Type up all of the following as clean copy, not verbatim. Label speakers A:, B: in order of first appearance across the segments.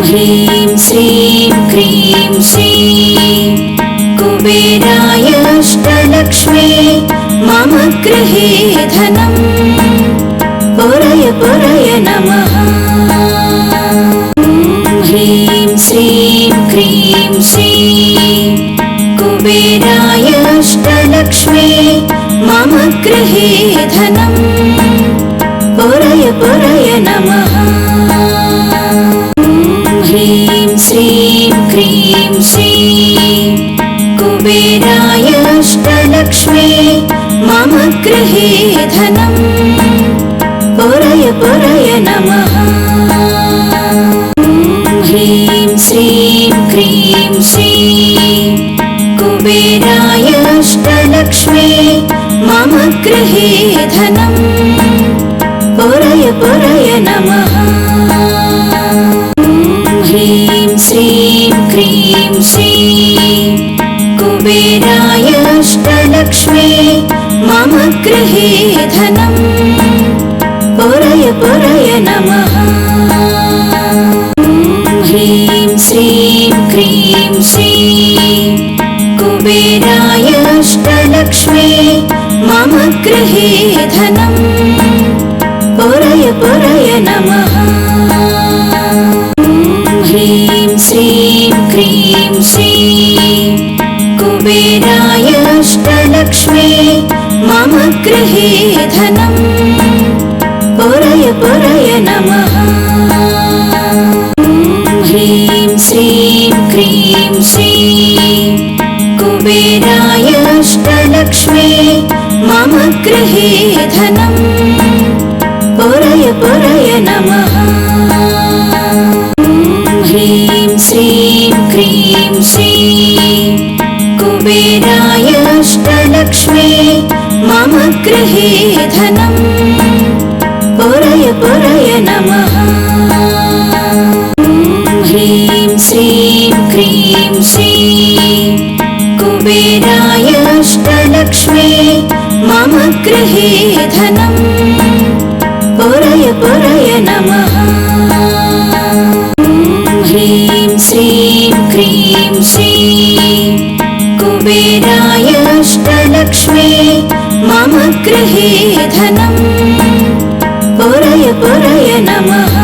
A: ह्रीं श्रीं क्रीं श्रीं कुबेराय अष्टलक्ष्मी मम गृहे धनं पुरय पुरय नमः। ह्रीं श्रीं क्रीं श्रीं कुबेराय अष्टलक्ष्मी मम गृहे धनं पुरय पुरय नमः। ह्रीं श्रीं क्रीं श्रीं कुबेराय अष्टलक्ष्मी मम गृहे धनं पुरय पुरय नमः। ह्रीं श्रीं क्रीं श्रीं कुबेराय अष्टलक्ष्मी मम गृहे धनं पुरय पुरय नमः। ह्रीं श्रीं क्रीं श्रीं कुबेराय अष्टलक्ष्मी मम गृहे धनं पुरय पुरय नमः। ह्रीं श्रीं क्रीं श्रीं कुबेराय अष्टलक्ष्मी मम गृहे धनं पुरय पुरय नमः। ह्रीं श्रीं क्रीं श्रीं कुबेराय अष्टलक्ष्मी मम गृहे धनं पुरय पुरय नमः। ह्रीं श्रीं क्रीं श्रीं कुबेराय अष्टलक्ष्मी मम गृहे धनं पुरय पुरय नमः। ह्रीं श्रीं क्रीं श्रीं कुबेराय अष्टलक्ष्मी मम गृहे धनं पुरय पुरय नमः। ह्रीं श्रीं क्रीं श्रीं कुबेराय अष्टलक्ष्मी मम गृहे धनं पुरय पुरय नमः। ह्रीं श्रीं क्रीं श्रीं कुबेराय अष्टलक्ष्मी मम गृहे धनं पुरय पुरय नमः।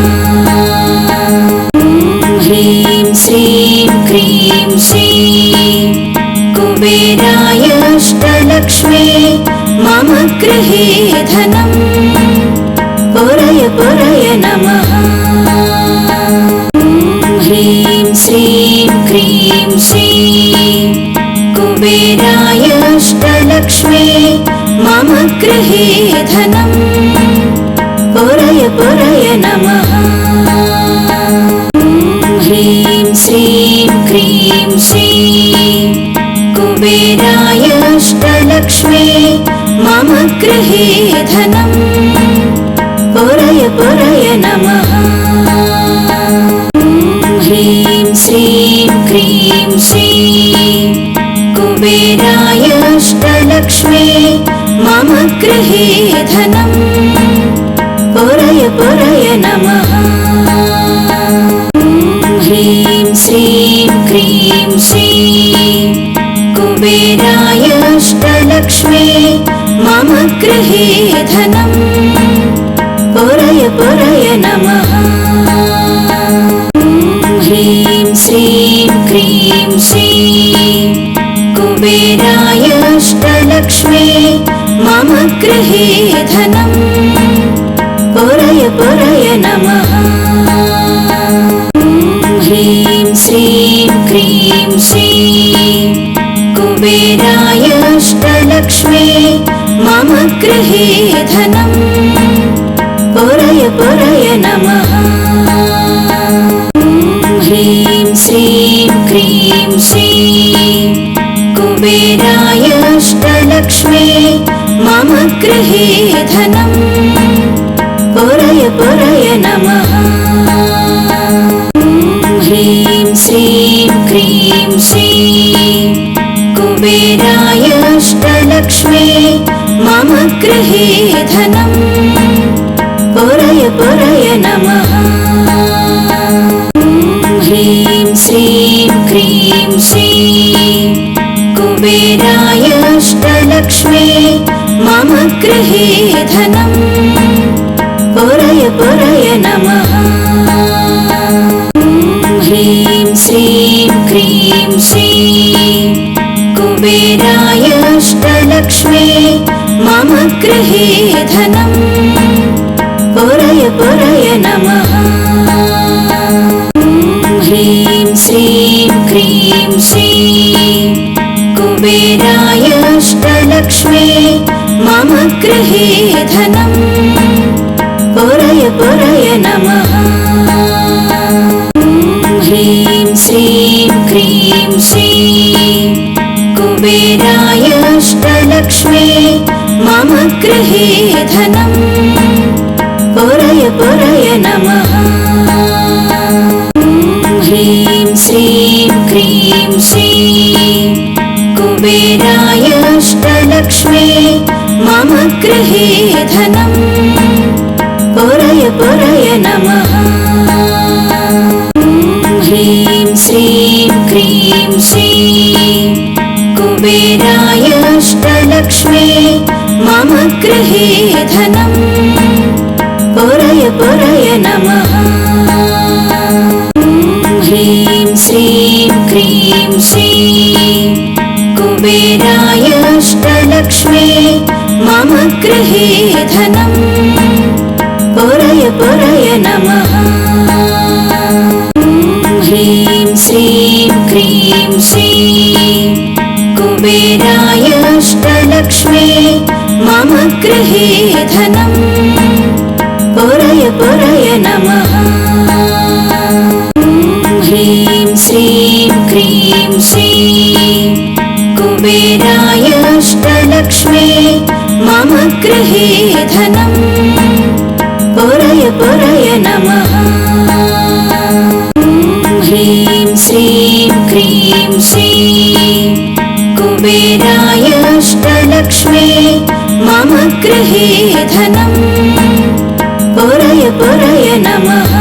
A: ह्रीं श्रीं क्रीं श्रीं कुबेराय अष्टलक्ष्मी मम गृहे धनं पुरय पुरय नमः। ह्रीं श्रीं क्रीं श्रीं कुबेराय अष्टलक्ष्मी मम गृहे धनं पुरय पुरय नमः। ह्रीं श्रीं क्रीं श्रीं कुबेराय अष्टलक्ष्मी मम गृहे धनं पुरय पुरय नमः। ह्रीं श्रीं क्रीं श्रीं कुबेराय अष्टलक्ष्मी मम गृहे धनं पुरय पुरय नमः। ह्रीं श्रीं क्रीं श्रीं कुबेराय अष्टलक्ष्मी मम गृहे धनं पुरय पुरय नमः। ह्रीं श्रीं क्रीं श्रीं कुबेराय अष्टलक्ष्मी मम गृहे धनं पुरय पुरय नमः। ह्रीं श्रीं क्रीं श्रीं कुबेराय अष्टलक्ष्मी मम गृहे धनं पुरय पुरय नमः। ह्रीं श्रीं क्रीं श्रीं कुबेराय अष्टलक्ष्मी मम गृहे धनं पुरय पुरय नमः। ह्रीं श्रीं क्रीं श्रीं कुबेराय अष्टलक्ष्मी मम गृहे धनं गृहे धनम् पुरय पुरय नमः। ह्रीं श्रीं क्रीं श्रीं कुबेराय अष्टलक्ष्मी मम गृहे धनम् पुरय पुरय नमः। ह्रीं श्रीं क्रीं श्रीं कुबेराय अष्टलक्ष्मी मम गृहे धनम् पुरय पुरय नमः। ह्रीं श्रीं क्रीं श्रीं कुबेराय अष्टलक्ष्मी मम गृहे धनम् पुरय पुरय नमः। ह्रीं श्रीं क्रीं श्रीं कुबेराय अष्टलक्ष्मी मम गृहे धनम् पुरय पुरय नमः। ह्रीं श्रीं क्रीं श्रीं कुबेराय अष्टलक्ष्मी मम गृहे धनम् पुरय पुरय नमः। ह्रीं श्रीं क्रीं श्रीं कुबेराय अष्टलक्ष्मी मम गृहे धनम् पुरय पुरय नमः। ह्रीं श्रीं क्रीं श्रीं कुबेराय अष्टलक्ष्मी मम गृहे धनम् पुरय पुरय नमः। ह्रीं श्रीं क्रीं श्रीं कुबेराय अष्टलक्ष्मी मम गृहे धनम् पुरय पुरय नमः। ह्रीं श्रीं क्रीं श्रीं कुबेराय अष्टलक्ष्मी मम गृहे धनम् पुरय पुरय नमः।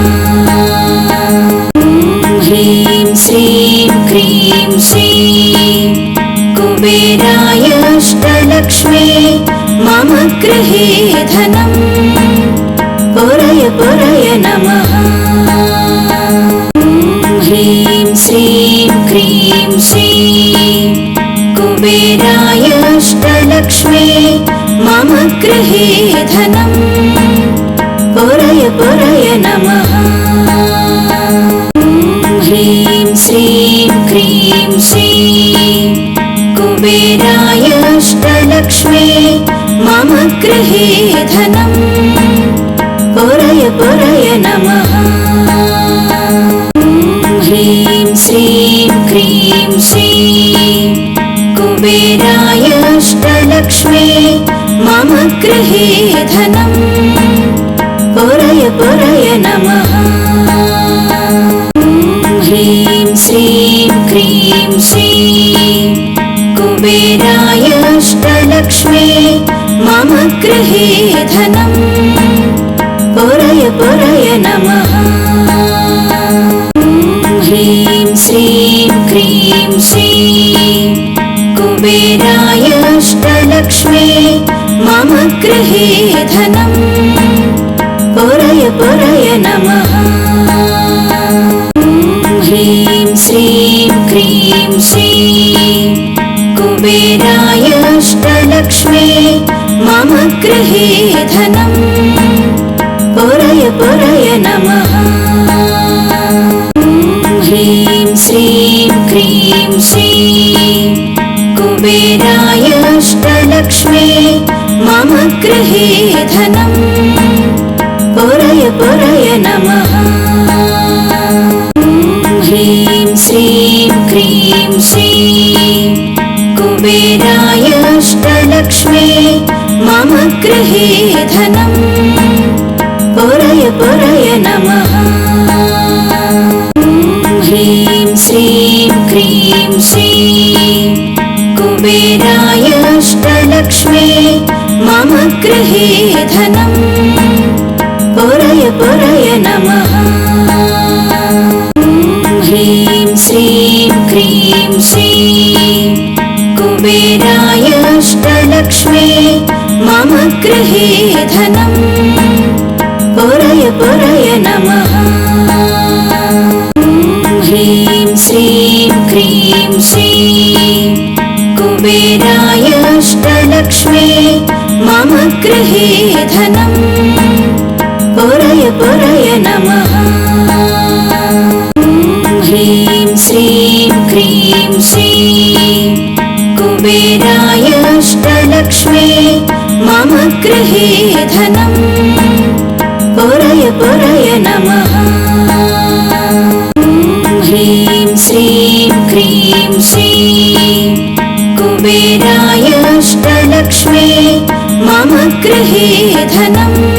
A: ह्रीं श्रीं क्रीं श्रीं कुबेराय अष्टलक्ष्मी मम गृहे धनम् पुरय पुरय नमः। ह्रीं श्रीं क्रीं श्रीं कुबेराय अष्टलक्ष्मी मम गृहे धनम् पुरय पुरय नमः। ह्रीं श्रीं क्रीं श्रीं कुबेराय अष्टलक्ष्मी मम गृहे धनम् पुरय पुरय नमः। ह्रीं श्रीं क्रीं श्रीं कुबेराय अष्टलक्ष्मी मम गृहे धनम् पुरय पुरय नमः। ह्रीं श्रीं क्रीं श्रीं कुबेराय अष्टलक्ष्मी मम गृहे धनम् पुरय पुरय नमः। ह्रीं श्रीं क्रीं श्रीं कुबेराय अष्टलक्ष्मी मम गृहे धनम् पुरय पुरय नमः। ह्रीं श्रीं क्रीं श्रीं कुबेराय अष्टलक्ष्मी मम गृहे धनम् पुरय पुरय नमः। ह्रीं श्रीं क्रीं श्रीं कुबेराय अष्टलक्ष्मी मम गृहे धनम् पुरय पुरय नमः। ह्रीं श्रीं क्रीं श्रीं कुबेराय अष्टलक्ष्मी मम गृहे धनम् पुरय पुरय नमः। ह्रीं श्रीं क्रीं श्रीं कुबेराय अष्टलक्ष्मी मम गृहे धनम् पुरय पुरय नमः। ह्रीं श्रीं क्रीं श्रीं कुबेराय अष्टलक्ष्मी मम गृहे धनम्